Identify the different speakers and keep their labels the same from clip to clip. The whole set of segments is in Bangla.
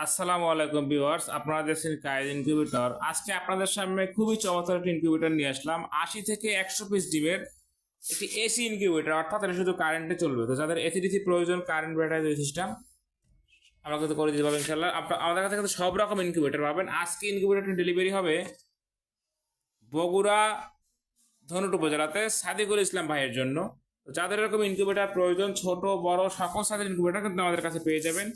Speaker 1: আসসালামু আলাইকুম ভিউয়ার্স, আপনারা দেখছেন কায়েদ ইনকিউবেটর। আজকে আপনাদের সামনে খুবই চমৎকার একটি ইনকিউবেটর নিয়ে আসলাম। 80 থেকে 100 পিস ডিমের একটি এসি ইনকিউবেটর, অর্থাৎ এটা শুধু কারেন্টে চলবে। তো যাদের এসি ডিসি প্রয়োজন, কারেন্ট ব্যাটারি সিস্টেম, আমরা কিন্তু করে দিতে পারবেন ইনশাআল্লাহ। আমাদের কাছে কিন্তু সব রকম ইনকিউবেটর পাবেন। আজকে ইনকিউবেটরটি ডেলিভারি হবে বগুড়া ধনুট উপজেলাতে সাদিকুল ইসলাম ভাইয়ের জন্য। যাদের এরকম ইনকিউবেটর প্রয়োজন, ছোট বড় সকল সাইজের ইনকিউবেটর কিন্তু আমাদের কাছে পেয়ে যাবেন।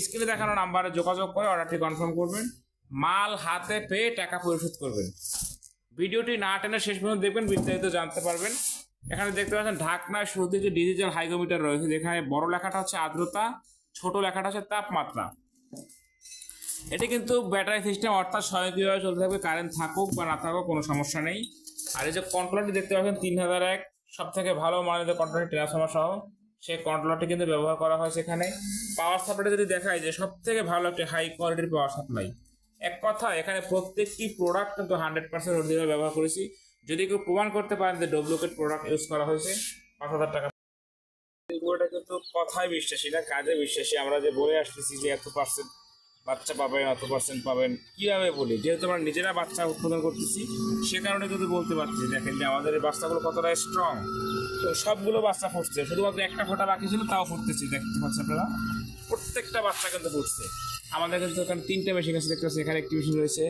Speaker 1: স্ক্রিনে দেখানো নাম্বারে যোগাযোগ করে অর্ডারটি কনফার্ম করবেন, মাল হাতে পেয়ে টাকা পরিশোধ করবেন। ভিডিওটি না টেনে শেষ পর্যন্ত দেখবেন, বিস্তারিত জানতে পারবেন। এখানে দেখতে পাচ্ছেন ঢাকনার শুরুতে যে ডিজিটাল হাইগ্রোমিটার রয়েছে, যেখানে বড় লেখাটা হচ্ছে আর্দ্রতা, ছোট লেখাটা হচ্ছে তাপমাত্রা। এটি কিন্তু ব্যাটারি সিস্টেম, অর্থাৎ স্বয়ংক্রিয়ভাবে চলতে থাকবে, কারেন্ট থাকুক বা না থাকুক কোনো সমস্যা নেই। আর এই যে কন্ট্রোলারটি দেখতে পাচ্ছেন 3001 সব থেকে ভালো মানের যে কন্ট্রোলার, ট্রান্সফর্মার সহ সেই কন্ট্রোলারটি কিন্তু ব্যবহার করা হয়েছে এখানে। পাওয়ার সাপ্লাই যদি দেখায় যে সব থেকে ভালো একটি হাই কোয়ালিটির পাওয়ার সাপ্লাই। এক কথা, এখানে প্রত্যেকটি প্রোডাক্ট কিন্তু 100% অরিজিনাল ব্যবহার করেছি। যদি কেউ প্রমাণ করতে পারেন যে ডুপ্লিকেট প্রোডাক্ট ইউজ করা হয়েছে, 5000 টাকা। এগুলোটা কিন্তু কথায় বিশ্বাসী না, কাজে বিশ্বাসী। আমরা যে বলে আসতেছি যে এত পার্সেন্ট বাচ্চা পাবেন, এত পার্সেন্ট পাবেন, কীভাবে বলি? যেহেতু আমরা নিজেরা বাচ্চা উৎপাদন করতেছি, সে কারণে কিন্তু বলতে পারছি। দেখেন যে আমাদের এই বাচ্চাগুলো কতটা স্ট্রং। তো সবগুলো বাচ্চা ফুটছে, শুধুমাত্র একটা ফোঁটা বাকি ছিল, তাও ফুটতেছি। দেখতে পাচ্ছেন আপনারা, প্রত্যেকটা বাচ্চা কিন্তু ফুটছে। আমাদের কিন্তু এখানে 3টে মেশিন আছে, দেখতে পাচ্ছি। এখানে একটি মেশিন রয়েছে,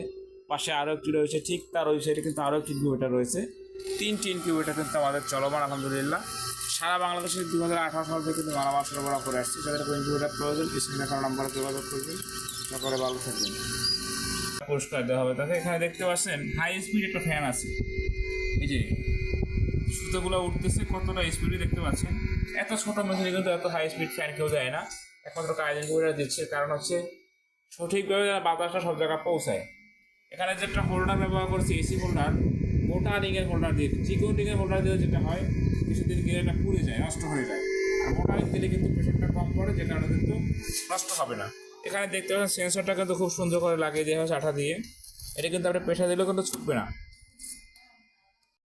Speaker 1: পাশে আরও একটি রয়েছে, ঠিক তার ওই সাইডে কিন্তু আরও একটি ইনকিউবেটর রয়েছে। 3টি ইনকিউবেটর কিন্তু আমাদের চলমান, আলহামদুলিল্লাহ। সারা বাংলাদেশে 2018 সাল থেকে কিন্তু মালামাল সরবরাহ করে আসছে। যাদের ইনকিউবেটর প্রয়োজন, স্ক্রিনে দেখানো নাম্বারে যোগাযোগ করবেন। তারপরে ভালো থাকবেন, পুরস্কার দেওয়া হবে তাকে। এখানে দেখতে পাচ্ছেন হাই স্পিড একটা ফ্যান আছে, এই যে সুতোগুলো উঠতেছে, কতটা স্পিডে দেখতে পাচ্ছেন। এত ছোট মেশিনে কিন্তু এত হাই স্পিড ফ্যান কেউ দেয় না, একমাত্র কায়েদ ইনকিউবেটর দিচ্ছে। কারণ হচ্ছে সঠিকভাবে বাতাসটা সব জায়গায় পৌঁছায়। এখানে যে একটা হোল্ডার ব্যবহার করছি, এসি হোল্ডার, মোটা রিংয়ের হোল্ডার দিয়ে। চিকন রিংয়ের হোল্ডার দিয়ে যেটা হয়, কিছুদিন গেলে এটা পুড়ে যায়, নষ্ট হয়ে যায়। আর মোটা রিং দিলে কিন্তু প্রেশারটা কম পড়ে, যে কারণে কিন্তু নষ্ট হবে না। এখানে দেখতে পাচ্ছেন সেন্সরটা কিন্তু খুব সুন্দর করে লাগিয়ে দেওয়া হয়েছে আঠা দিয়ে। এটা কিন্তু আপনি প্রেশার দিলেও কিন্তু ছুটবে না।